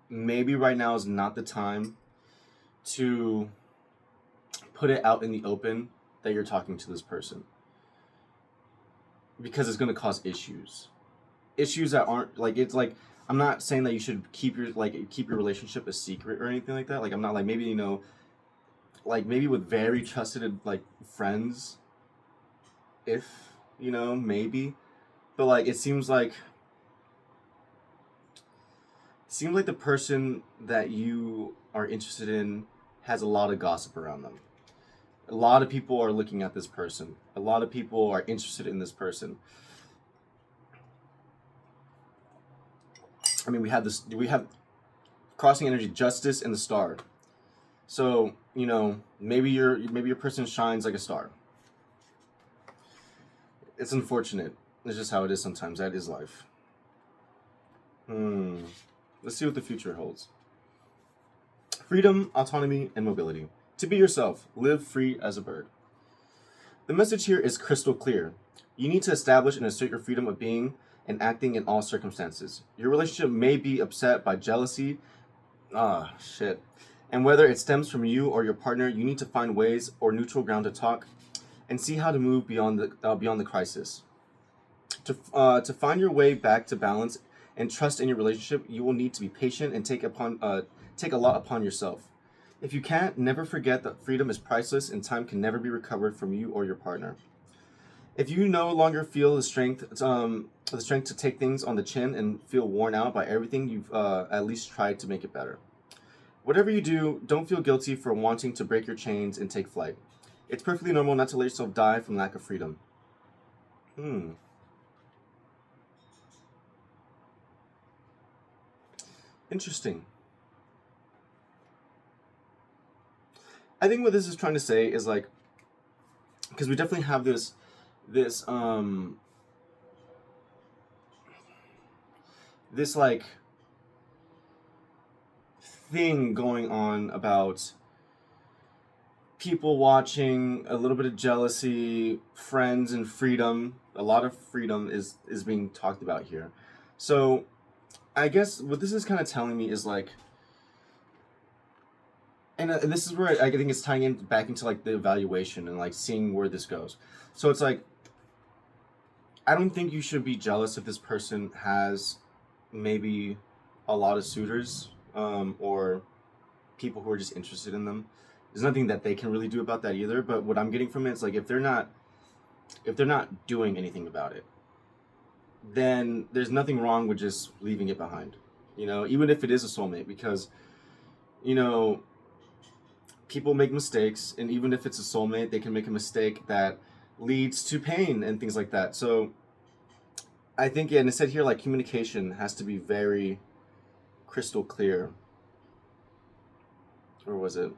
maybe right now is not the time to put it out in the open that you're talking to this person, because it's going to cause issues that aren't like, it's like, I'm not saying that you should keep your relationship a secret or anything like that. Like, I'm not like, maybe like maybe with very trusted like friends, if maybe, but like it seems like the person that you are interested in has a lot of gossip around them. A lot of people are looking at this person. A lot of people are interested in this person. I mean, we have crossing energy, justice, and the star. So, maybe your person shines like a star. It's unfortunate. It's just how it is sometimes. That is life. Let's see what the future holds. Freedom, autonomy, and mobility. To be yourself. Live free as a bird. The message here is crystal clear. You need to establish and assert your freedom of being and acting in all circumstances. Your relationship may be upset by jealousy. And whether it stems from you or your partner, you need to find ways or neutral ground to talk and see how to move beyond the crisis. To find your way back to balance and trust in your relationship, you will need to be patient and take a lot upon yourself. If you can't, never forget that freedom is priceless and time can never be recovered from you or your partner. If you no longer feel the strength to take things on the chin and feel worn out by everything, you've at least tried to make it better. Whatever you do, don't feel guilty for wanting to break your chains and take flight. It's perfectly normal not to let yourself die from lack of freedom. Interesting. I think what this is trying to say is like, because we definitely have this like thing going on about people watching, a little bit of jealousy, friends, and freedom. A lot of freedom is being talked about here. So I guess what this is kind of telling me is like, and this is where I think it's tying in back into like the evaluation and like seeing where this goes. So it's like, I don't think you should be jealous if this person has maybe a lot of suitors, or people who are just interested in them. There's nothing that they can really do about that either. But what I'm getting from it is like, if they're not doing anything about it, then there's nothing wrong with just leaving it behind. Even if it is a soulmate, because people make mistakes, and even if it's a soulmate, they can make a mistake that leads to pain and things like that. So I think, and it said here, like, communication has to be very crystal clear. Or was it?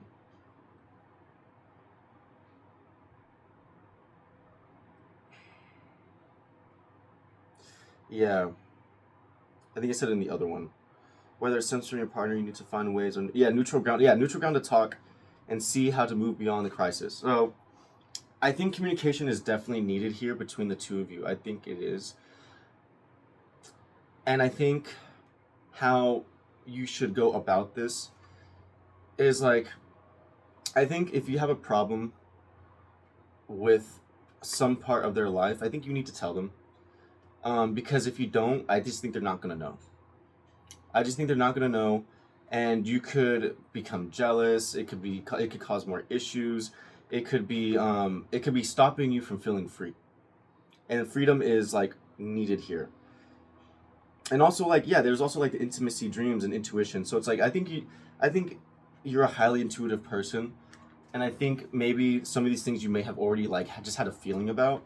Yeah. I think it said in the other one. Whether it's censoring your partner, you need to find ways on neutral ground. Yeah, neutral ground to talk and see how to move beyond the crisis. So I think communication is definitely needed here between the two of you. I think it is. And I think how you should go about this is like, I think if you have a problem with some part of their life, I think you need to tell them. Because if you don't, I just think they're not gonna know. I just think they're not gonna know, and you could become jealous. It could cause more issues. It could be stopping you from feeling free, and freedom is like needed here. And also like, yeah, there's also like the intimacy, dreams, and intuition. So it's like I think you're a highly intuitive person, and I think maybe some of these things you may have already like just had a feeling about,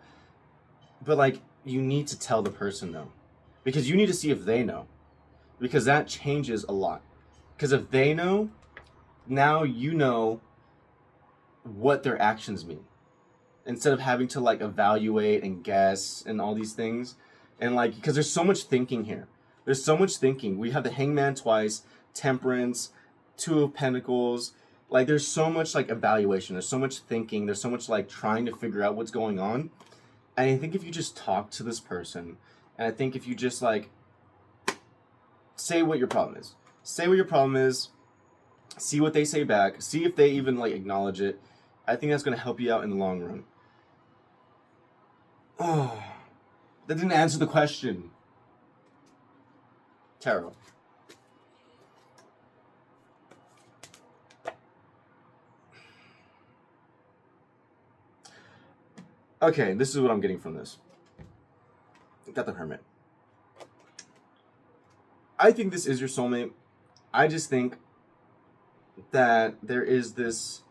but like you need to tell the person though, because you need to see if they know, because that changes a lot. Because if they know, now you know what their actions mean, instead of having to like evaluate and guess and all these things. And like, because there's so much thinking here, there's so much thinking. We have the Hangman twice, Temperance, Two of Pentacles. Like there's so much like evaluation, there's so much thinking, there's so much like trying to figure out what's going on. And I think if you just talk to this person, and I think if you just like say what your problem is, say what your problem is, see what they say back, see if they even like acknowledge it, I think that's going to help you out in the long run. Oh, that didn't answer the question. Tarot. Okay, this is what I'm getting from this. Got the Hermit. I think this is your soulmate. I just think that there is this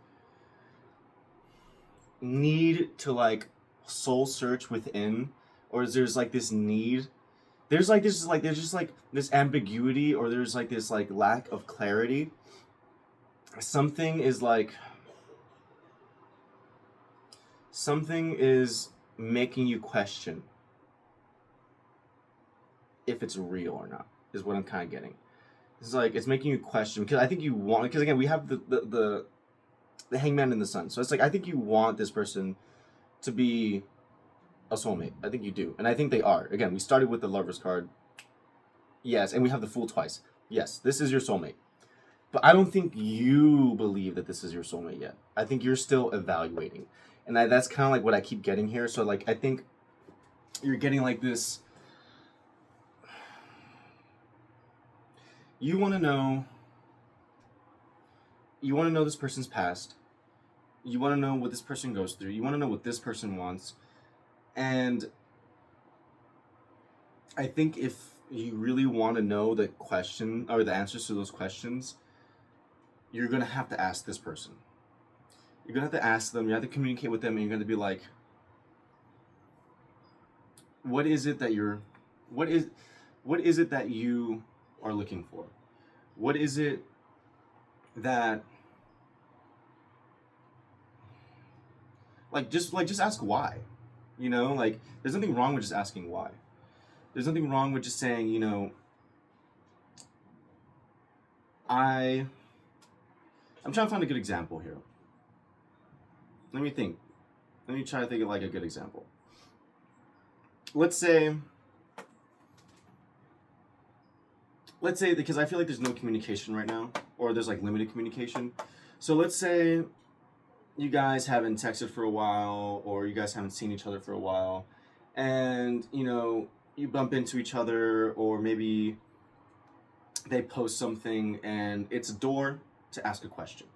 need to like soul search within, or there's like this need. There's just like this ambiguity, or there's like this like lack of clarity. Something is like, something is making you question if it's real or not, is what I'm kind of getting. It's like, it's making you question, because I think you want, because again, we have the Hangman in the Sun. So it's like, I think you want this person to be a soulmate. I think you do. And I think they are. Again, we started with the Lover's card. Yes, and we have the Fool twice. Yes, this is your soulmate. But I don't think you believe that this is your soulmate yet. I think you're still evaluating. And that's kind of like what I keep getting here. So like, I think you're getting like this. You want to know this person's past. You want to know what this person goes through. You want to know what this person wants. And I think if you really want to know the question or the answers to those questions, you're going to have to ask this person. You're going to have to ask them, you have to communicate with them, and you're going to be like, what is it that you are looking for? What is it that just ask why? You know, like there's nothing wrong with just asking why. There's nothing wrong with just saying, you know, I'm trying to find a good example here. Let me think. Let me try to think of like a good example. Let's say, because I feel like there's no communication right now, or there's like limited communication. So let's say you guys haven't texted for a while, or you guys haven't seen each other for a while, and you know, you bump into each other, or maybe they post something and it's a door to ask a question.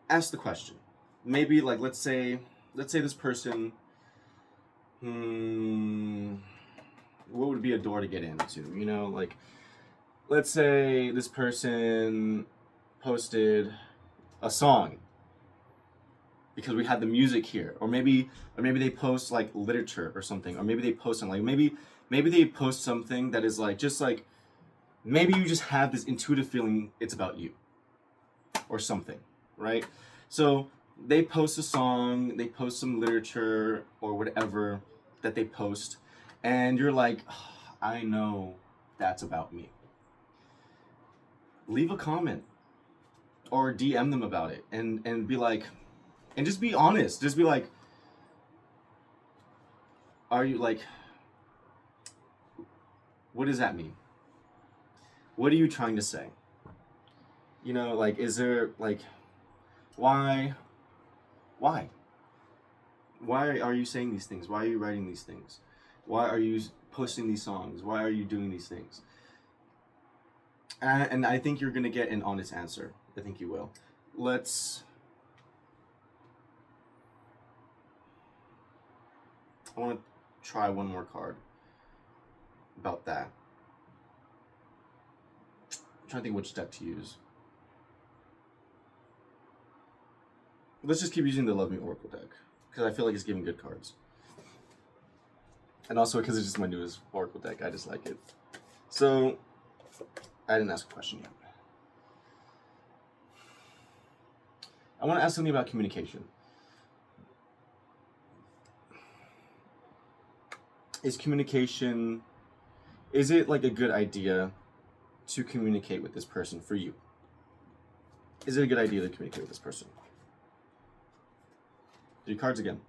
Ask the question. Maybe like, let's say this person, what would be a door to get into? You know, like, let's say this person posted a song because we had the music here, or maybe they post like literature or something, or maybe they post something like maybe they post something that is like, just like, maybe you just have this intuitive feeling it's about you or something, right? So they post a song, they post some literature or whatever that they post, and you're like, oh, I know that's about me. Leave a comment or DM them about it, and be like, and just be honest. Just be like, are you like, what does that mean? What are you trying to say? You know, like, is there, like, why? Why? Why are you saying these things? Why are you writing these things? Why are you posting these songs? Why are you doing these things? And I think you're going to get an honest answer. I think you will. I want to try one more card about that. I'm trying to think which deck to use. Let's just keep using the Love Me Oracle deck, because I feel like it's giving good cards. And also because it's just my newest Oracle deck, I just like it. So, I didn't ask a question yet. I want to ask something about communication. Is it like a good idea to communicate with this person for you? Is it a good idea to communicate with this person? Do your cards again.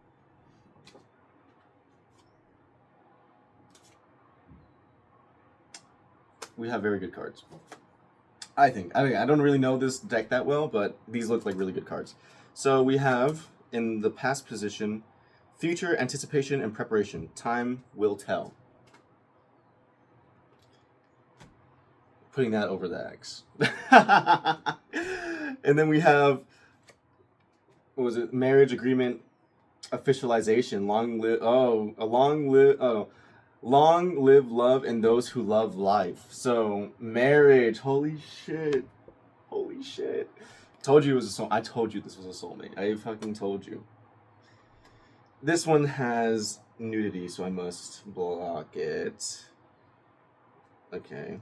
We have very good cards. I think. I don't really know this deck that well, but these look like really good cards. So we have, in the past position, future, anticipation, and preparation. Time will tell. Putting that over the X. And then we have, what was it? Marriage agreement officialization. Long live love and those who love life. So, marriage. Holy shit. Told you it was a soul. I told you this was a soulmate. I fucking told you. This one has nudity, so I must block it. Okay.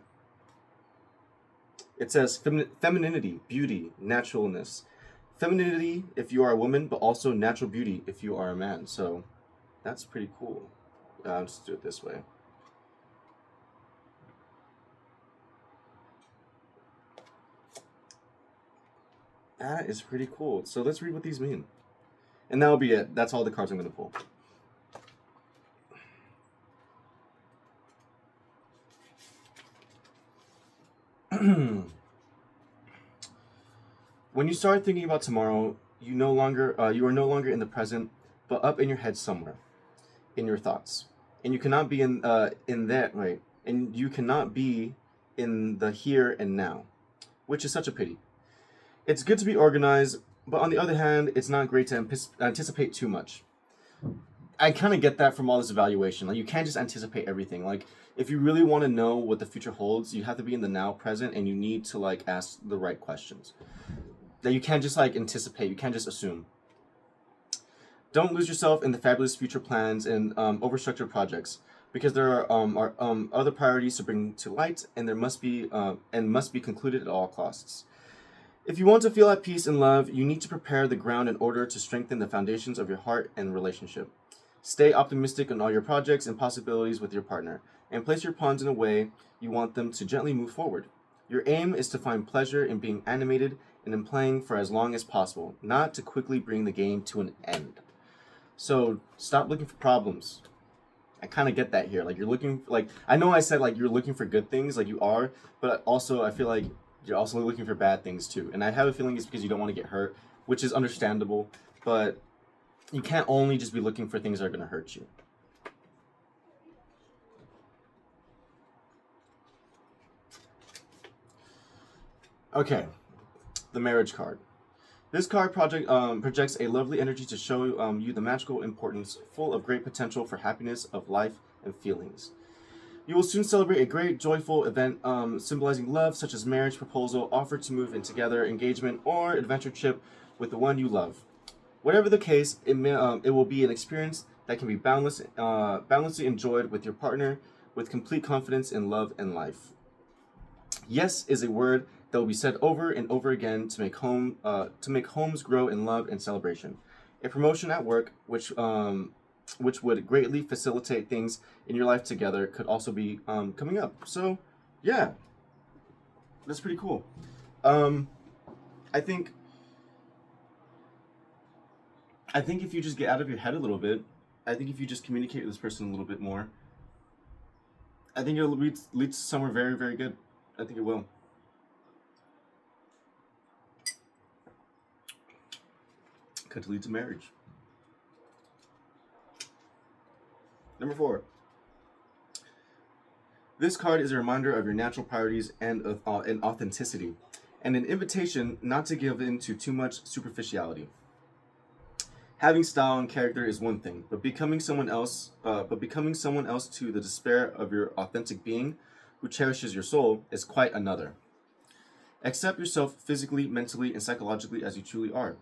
It says femininity, beauty, naturalness. Femininity if you are a woman, but also natural beauty if you are a man. So, that's pretty cool. I'll just do it this way. That is pretty cool. So let's read what these mean. And that'll be it. That's all the cards I'm going to pull. When you start thinking about tomorrow, you are no longer in the present, but up in your head somewhere, in your thoughts, and you cannot be in that right, and you cannot be in the here and now, which is such a pity. It's good to be organized, but on the other hand, it's not great to anticipate too much. I kind of get that from all this evaluation. Like, you can't just anticipate everything. Like, if you really want to know what the future holds, you have to be in the now present, and you need to, like, ask the right questions. That you can't just, like, anticipate. You can't just assume. Don't lose yourself in the fabulous future plans and overstructured projects, because there are other priorities to bring to light, and must be concluded at all costs. If you want to feel at peace and love, you need to prepare the ground in order to strengthen the foundations of your heart and relationship. Stay optimistic on all your projects and possibilities with your partner, and place your pawns in a way you want them to gently move forward. Your aim is to find pleasure in being animated and in playing for as long as possible, not to quickly bring the game to an end. So stop looking for problems. I kind of get that here. Like, you're looking, like, I know I said, like, you're looking for good things, like you are, but also I feel like you're also looking for bad things too. And I have a feeling it's because you don't want to get hurt, which is understandable, but you can't only just be looking for things that are going to hurt you. Okay, the marriage card. This card projects a lovely energy to show you the magical importance, full of great potential for happiness of life and feelings. You will soon celebrate a great, joyful event symbolizing love, such as marriage proposal, offer to move in together, engagement, or adventure trip with the one you love. Whatever the case, it will be an experience that can be boundlessly enjoyed with your partner, with complete confidence in love and life. Yes is a word that will be said over and over again to make homes grow in love and celebration. A promotion at work, which would greatly facilitate things in your life together, could also be coming up. So, yeah, that's pretty cool. I think if you just get out of your head a little bit, I think if you just communicate with this person a little bit more, I think it'll lead to somewhere very, very good. I think it will. Could lead to marriage. Number 4. This card is a reminder of your natural priorities and authenticity, and an invitation not to give in to too much superficiality. Having style and character is one thing, but becoming someone else to the despair of your authentic being, who cherishes your soul, is quite another. Accept yourself physically, mentally, and psychologically as you truly are.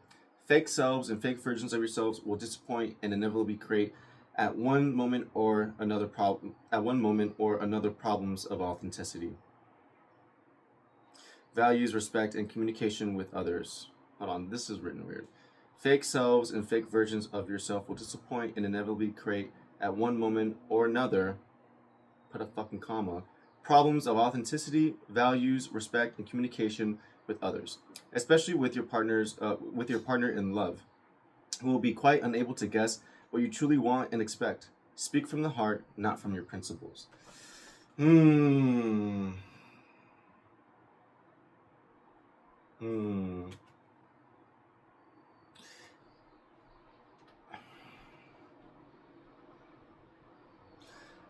Fake selves and fake versions of yourselves will disappoint and inevitably create at one moment or another problems of authenticity. Values, respect, and communication with others. Hold on, this is written weird. Fake selves and fake versions of yourself will disappoint and inevitably create at one moment or another, put a fucking comma, problems of authenticity, values, respect, and communication with others, especially with your partner in love, who will be quite unable to guess what you truly want and expect. Speak from the heart, not from your principles. Hmm.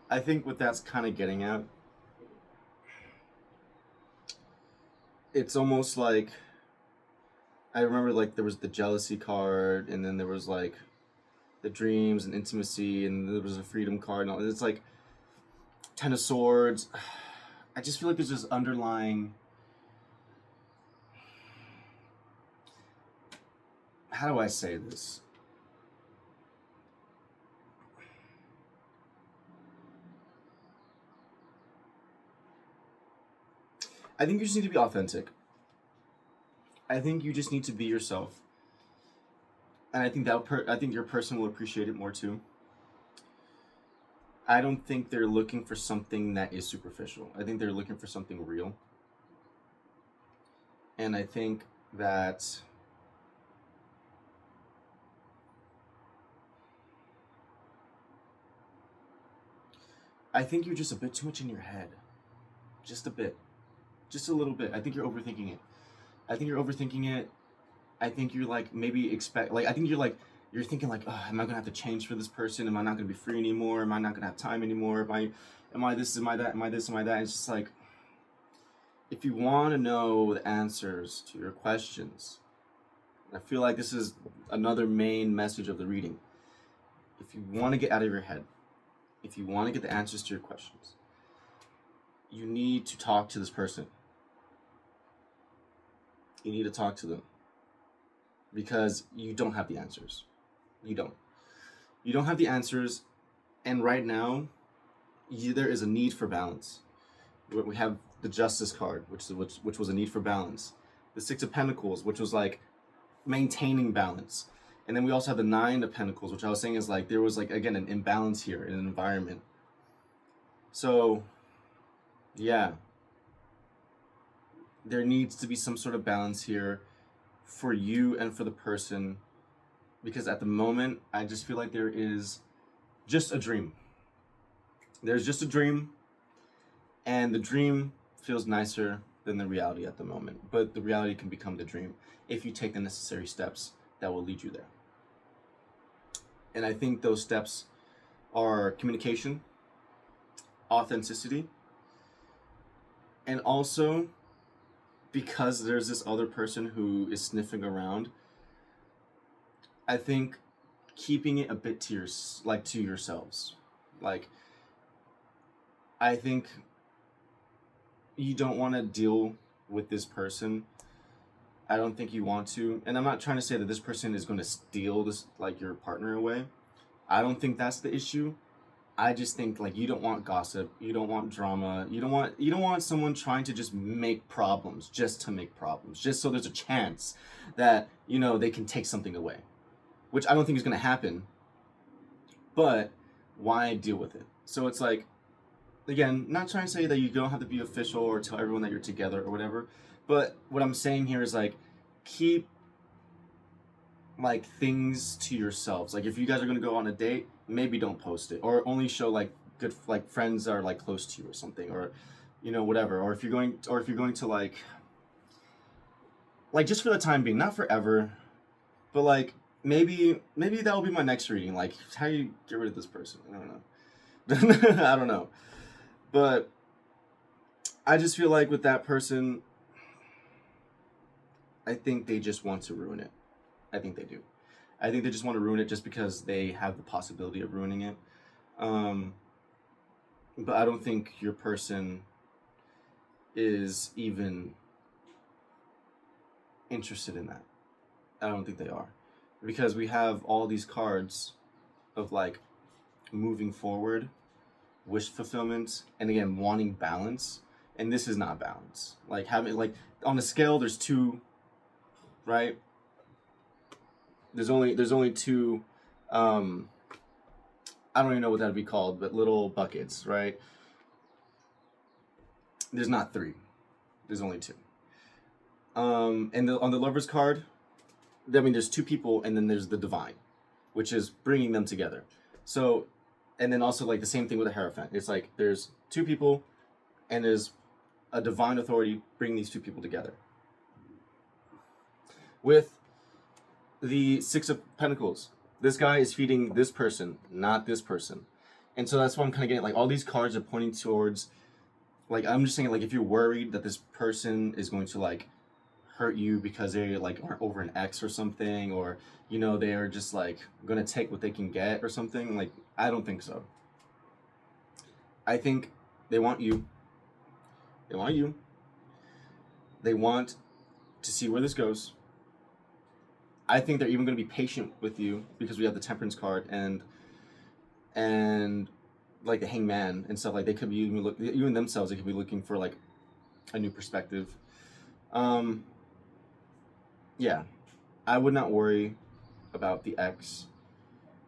I think what that's kind of getting at, it's almost like, I remember like there was the jealousy card, and then there was like the dreams and intimacy, and there was a freedom card, and all. It's like 10 of Swords. I just feel like there's this underlying, how do I say this? I think you just need to be authentic. I think you just need to be yourself, and I think I think your person will appreciate it more too. I don't think they're looking for something that is superficial. I think they're looking for something real, and I think that you're just a bit too much in your head, just a bit, just a little bit. I think you're overthinking it. I think you're like maybe expect like I think you're thinking like, oh, am I gonna have to change for this person? Am I not gonna be free anymore? Am I not gonna have time anymore? Am I this? Am I that? Am I this? Am I that? It's just like, if you want to know the answers to your questions, I feel like this is another main message of the reading. If you want to get out of your head, if you want to get the answers to your questions, you need to talk to this person. You need to talk to them, because you don't have the answers. You don't. You don't have the answers, and right now, there is a need for balance. We have the Justice card, which was a need for balance. The Six of Pentacles, which was like maintaining balance. And then we also have the Nine of Pentacles, which I was saying is like there was like, again, an imbalance here in an environment. So, yeah, there needs to be some sort of balance here for you and for the person, because at the moment, I just feel like there is just a dream. There's just a dream, and the dream feels nicer than the reality at the moment. But the reality can become the dream if you take the necessary steps that will lead you there. And I think those steps are communication, authenticity, and also, because there's this other person who is sniffing around, I think keeping it a bit to yourselves. Like, I think you don't want to deal with this person. I don't think you want to. And I'm not trying to say that this person is going to steal this, like, your partner away. I don't think that's the issue. I just think, like, you don't want gossip, you don't want drama, you don't want someone trying to just make problems, just to make problems, just so there's a chance that, they can take something away, which I don't think is going to happen. But why deal with it? So it's like, again, not trying to say that you don't have to be official or tell everyone that you're together or whatever, but what I'm saying here is, like, keep, like, things to yourselves. Like, if you guys are going to go on a date, maybe don't post it, or only show, like, good, like, friends that are, like, close to you or something, or you know, whatever. Or if you're going to like just for the time being, not forever, but like maybe that will be my next reading. Like, how do you get rid of this person? I don't know. I don't know. But I just feel like with that person, I think they just want to ruin it. I think they do. I think they just want to ruin it just because they have the possibility of ruining it. Um, but I don't think your person is even interested in that. I don't think they are. Because we have all these cards of like moving forward, wish fulfillment, and again, wanting balance. And this is not balance. Like having, like, on a scale, there's two, right? There's only two, um, I don't even know what that'd be called, but little buckets, right? There's not three. There's only two. And on the lovers card, I mean, there's two people, and then there's the divine, which is bringing them together. So, and then also like the same thing with the Hierophant. It's like there's two people, and there's a divine authority bringing these two people together. With the Six of Pentacles, this guy is feeding this person, not this person. And so that's why I'm kind of getting like all these cards are pointing towards, like, I'm just saying, like, if you're worried that this person is going to like hurt you because they like aren't over an ex or something, or you know, they are just like gonna take what they can get or something, like, I don't think so. I think they want you. They want you. They want to see where this goes. I think they're even going to be patient with you because we have the Temperance card and like the Hangman and stuff. Like, they could be even themselves. They could be looking for like a new perspective. Yeah, I would not worry about the ex.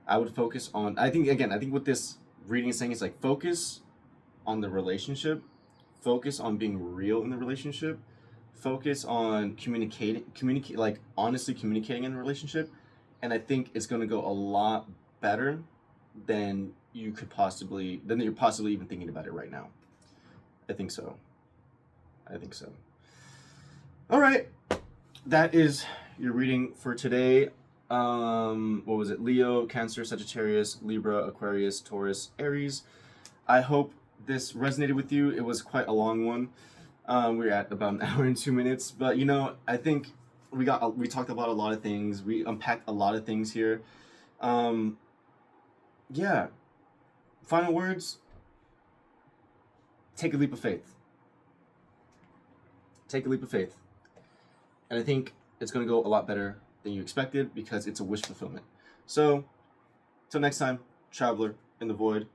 I would focus on. I think what this reading is saying is like focus on the relationship, focus on being real in the relationship, focus on communicate like honestly communicating in a relationship, and I think it's going to go a lot better than you're possibly even thinking about it right now. I think so. All right, that is your reading for today. What was it? Leo, Cancer, Sagittarius, Libra, Aquarius, Taurus, Aries. I hope this resonated with you. It was quite a long one. We're at about an hour and 2 minutes, but you know, I think we talked about a lot of things. We unpacked a lot of things here. Yeah. Final words. Take a leap of faith. Take a leap of faith. And I think it's going to go a lot better than you expected because it's a wish fulfillment. So, till next time, traveler in the void.